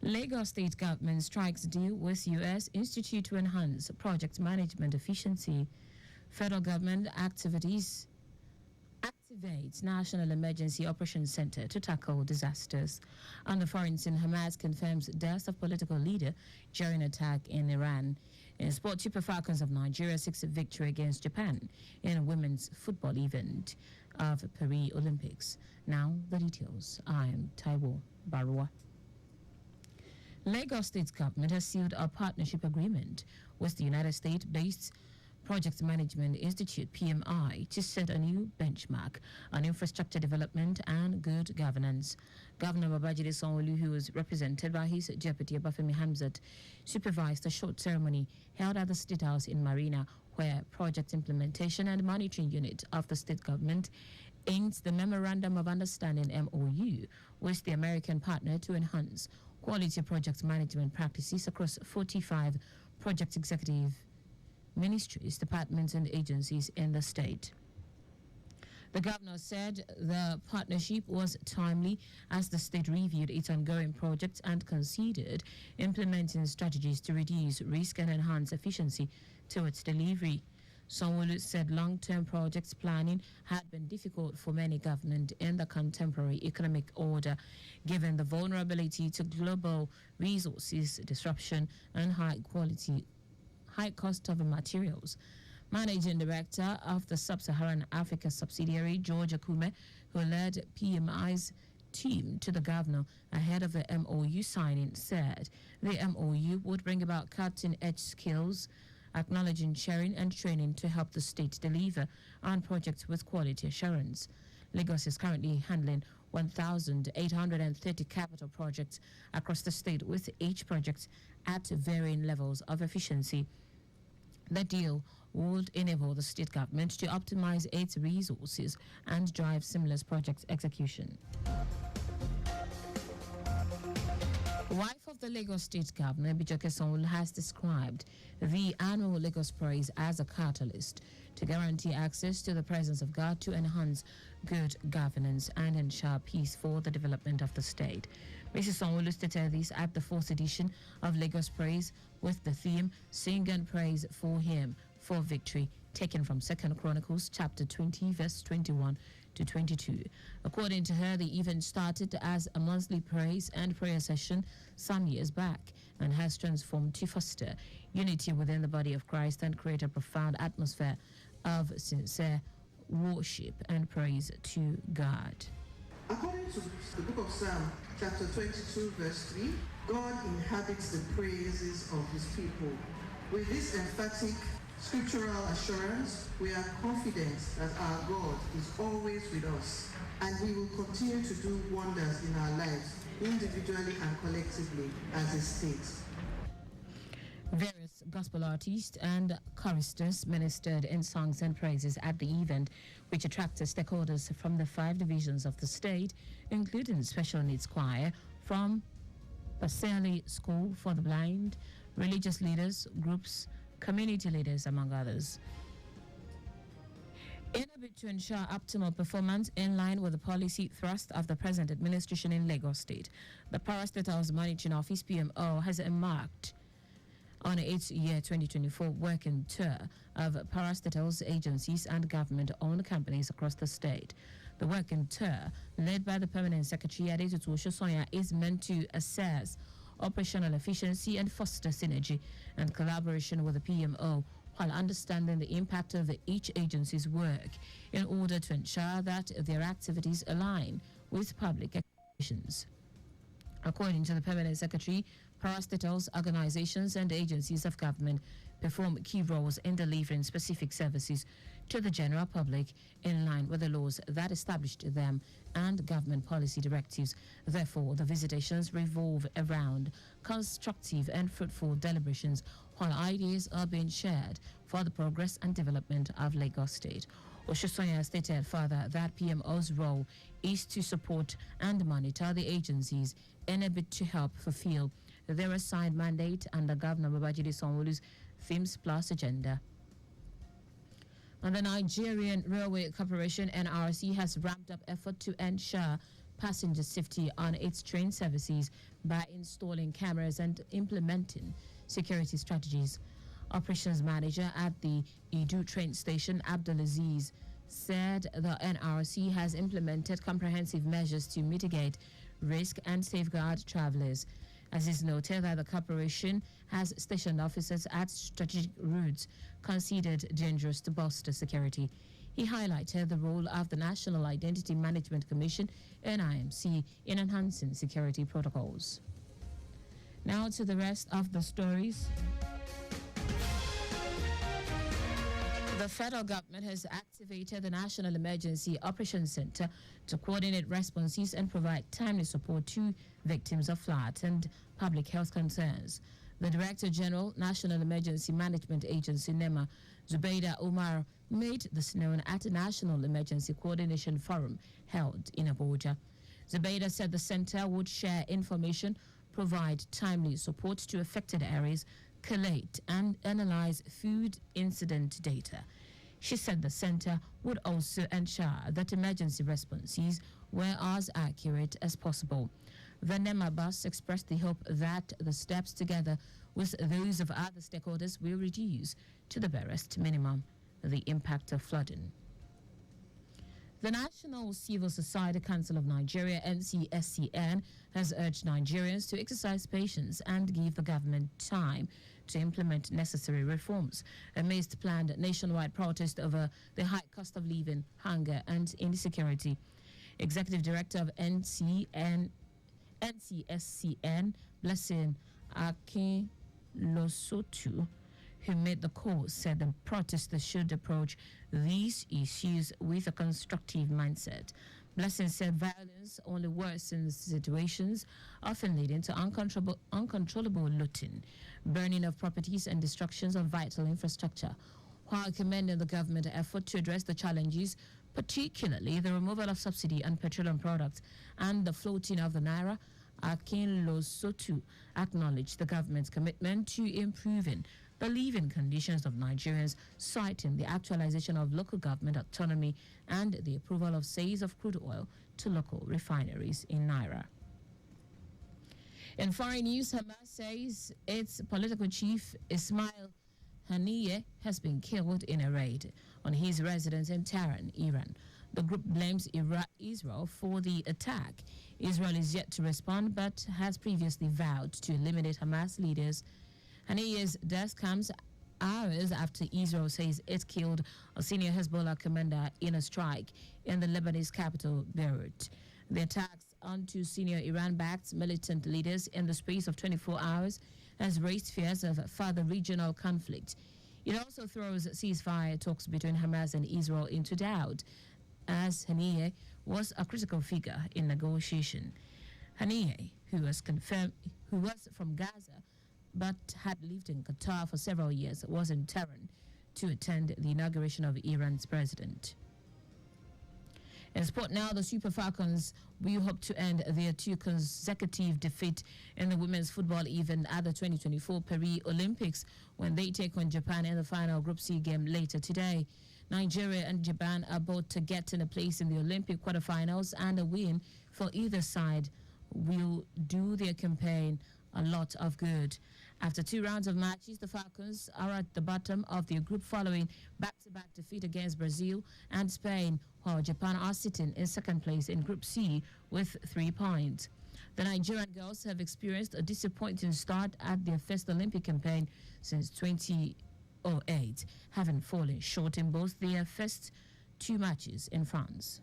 Lagos state government strikes deal with U.S. Institute to enhance project management efficiency. Federal government activates National Emergency Operations Center to tackle disasters. On the foreign scene, Hamas confirms death of political leader during attack in Iran. In sport, Super Falcons of Nigeria seeks a victory against Japan in a women's football event of Paris Olympics. Now the details. I am Taiwo Baruwa. Lagos State government has sealed a partnership agreement with the United States-based Project Management Institute (PMI) to set a new benchmark on infrastructure development and good governance. Governor Babajide Sanwo-Olu, who was represented by his deputy Obafemi Hamzat, supervised a short ceremony held at the State House in Marina, where Project Implementation and Monitoring Unit of the state government inked the Memorandum of Understanding (MOU) with the American partner to enhance quality project management practices across 45 project executive ministries, departments, and agencies in the state. The governor said the partnership was timely as the state reviewed its ongoing projects and considered implementing strategies to reduce risk and enhance efficiency to its delivery. Sanwo-Olu said long-term projects planning had been difficult for many governments in the contemporary economic order, given the vulnerability to global resources disruption and high cost of materials. Managing Director of the Sub-Saharan Africa subsidiary, George Akume, who led PMI's team to the governor ahead of the MOU signing, said the MOU would bring about cutting-edge skills, acknowledging sharing and training to help the state deliver on projects with quality assurance. Lagos is currently handling 1,830 capital projects across the state, with each project at varying levels of efficiency. The deal would enable the state government to optimize its resources and drive seamless project execution. Wife of the Lagos State Governor, Bijoke Sanwo-Olu, has described the annual Lagos Praise as a catalyst to guarantee access to the presence of God, to enhance good governance and ensure peace for the development of the state. Mrs. Sanwo-Olu stated this at the 4th edition of Lagos Praise with the theme Sing and Praise for Him for Victory, taken from 2nd Chronicles chapter 20 verse 21 to 22. According to her, the event started as a monthly praise and prayer session some years back and has transformed to foster unity within the body of Christ and create a profound atmosphere of sincere worship and praise to God. According to the book of Psalm, chapter 22, verse 3, God inhabits the praises of his people. With this emphatic scriptural assurance, we are confident that our God is always with us, and he will continue to do wonders in our lives, individually and collectively as a state. Various gospel artists and choristers ministered in songs and praises at the event, which attracted stakeholders from the 5 divisions of the state, including special needs choir from Paseli School for the Blind, religious leaders, groups, community leaders, among others. In a bid to ensure optimal performance in line with the policy thrust of the present administration in Lagos State, the Parastatal's Monitoring Office (PMO) has embarked on its year 2024 working tour of parastatals, agencies, and government-owned companies across the state. The working tour, led by the Permanent Secretary Adetutu Oshosonya, is meant to assess operational efficiency and foster synergy and collaboration with the PMO, while understanding the impact of each agency's work in order to ensure that their activities align with public expectations. According to the Permanent Secretary, parastatals, organizations, and agencies of government perform key roles in delivering specific services to the general public in line with the laws that established them and government policy directives. Therefore, the visitations revolve around constructive and fruitful deliberations, while ideas are being shared for the progress and development of Lagos State. Oshosonya stated further that PMO's role is to support and monitor the agencies in a bid to help fulfill their assigned mandate under Governor Babajide Sanwo-Olu's Themes Plus agenda. And the Nigerian Railway Corporation (NRC) has ramped up effort to ensure passenger safety on its train services by installing cameras and implementing security strategies. Operations manager at the Idu train station, Abdulaziz, said the NRC has implemented comprehensive measures to mitigate risk and safeguard travelers. As is noted that the corporation has stationed officers at strategic routes considered dangerous to bolster security. He highlighted the role of the National Identity Management Commission, NIMC, in enhancing security protocols. Now to the rest of the stories. The federal government has activated the National Emergency Operations Center to coordinate responses and provide timely support to victims of floods and public health concerns. The Director General, National Emergency Management Agency, NEMA, Zubaida Umar, made this known at a National Emergency Coordination Forum held in Abuja. Zubaida said the center would share information, provide timely support to affected areas, collate and analyze food incident data. She said the center would also ensure that emergency responses were as accurate as possible. The NEMA boss expressed the hope that the steps, together with those of other stakeholders, will reduce to the barest minimum the impact of flooding. The National Civil Society Council of Nigeria, NCSCN, has urged Nigerians to exercise patience and give the government time to implement necessary reforms amidst planned nationwide protest over the high cost of living, hunger, and insecurity. Executive Director of NCSCN, Blessing Akinlosotu, who made the call, said the protesters should approach these issues with a constructive mindset. Blessing said violence only worsens situations, often leading to uncontrollable looting, burning of properties, and destructions of vital infrastructure. While commending the government effort to address the challenges, particularly the removal of subsidy on petroleum products and the floating of the naira, Akinlosotu acknowledged the government's commitment to improving the living conditions of Nigerians, citing the actualization of local government autonomy and the approval of sales of crude oil to local refineries in Naira. In foreign news, Hamas says its political chief, Ismail Haniyeh, has been killed in a raid on his residence in Tehran, Iran. The group blames Israel for the attack. Israel is yet to respond, but has previously vowed to eliminate Hamas leaders. Haniyeh's death comes hours after Israel says it killed a senior Hezbollah commander in a strike in the Lebanese capital, Beirut. The attacks onto senior Iran-backed militant leaders in the space of 24 hours has raised fears of further regional conflict. It also throws ceasefire talks between Hamas and Israel into doubt, as Haniyeh was a critical figure in negotiation. Haniyeh, who was from Gaza, but had lived in Qatar for several years, was in Tehran to attend the inauguration of Iran's president. In sport now, the Super Falcons will hope to end their two consecutive defeat in the women's football event at the 2024 Paris Olympics when they take on Japan in the final Group C game later today. Nigeria and Japan are both to get in a place in the Olympic quarterfinals, and a win for either side will do their campaign a lot of good. After 2 rounds of matches, the Falcons are at the bottom of their group following back-to-back defeat against Brazil and Spain, while Japan are sitting in second place in Group C with 3 points. The Nigerian girls have experienced a disappointing start at their first Olympic campaign since 2008, having fallen short in both their first 2 matches in France.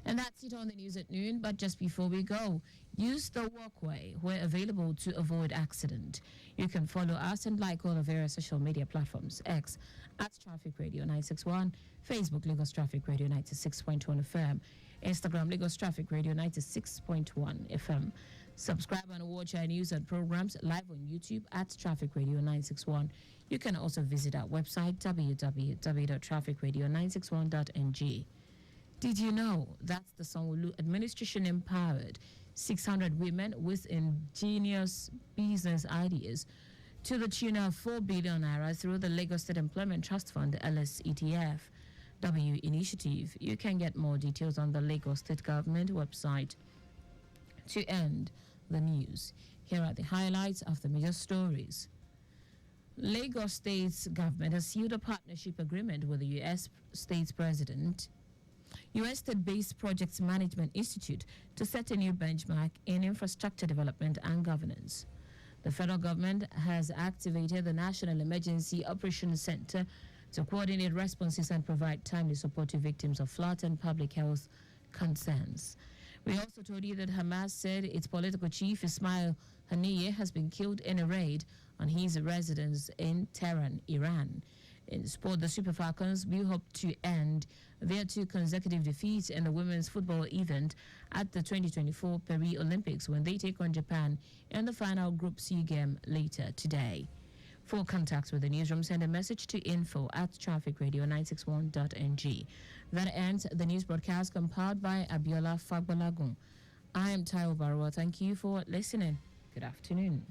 And that's it on the news at noon. But just before we go, use the walkway where available to avoid accident. You can follow us and like all of our social media platforms: X at Traffic Radio 961, Facebook Lagos Traffic Radio 96.1 FM, Instagram Lagos Traffic Radio 96.1 FM. Subscribe and watch our news and programs live on YouTube at Traffic Radio 961. You can also visit our website www.trafficradio961.ng. Did you know that the Sanwo-Olu administration empowered 600 women with ingenious business ideas to the tune of 4 billion naira through the Lagos State Employment Trust Fund, LSETF? W initiative. You can get more details on the Lagos State Government website. To end the news, here are the highlights of the major stories. Lagos State's government has sealed a partnership agreement with the U.S. State President, U.S. State-based Project Management Institute to set a new benchmark in infrastructure development and governance. The federal government has activated the National Emergency Operations Center to coordinate responses and provide timely support to victims of flood and public health concerns. We also told you that Hamas said its political chief Ismail Haniyeh has been killed in a raid on his residence in Tehran, Iran. In sport, the Super Falcons will hope to end their 2 consecutive defeats in the women's football event at the 2024 Paris Olympics when they take on Japan in the final Group C game later today. For contacts with the newsroom, send a message to info@trafficradio961.ng. That ends the news broadcast compiled by Abiola Fagbalagun. I am Taiwo Baruwa. Thank you for listening. Good afternoon.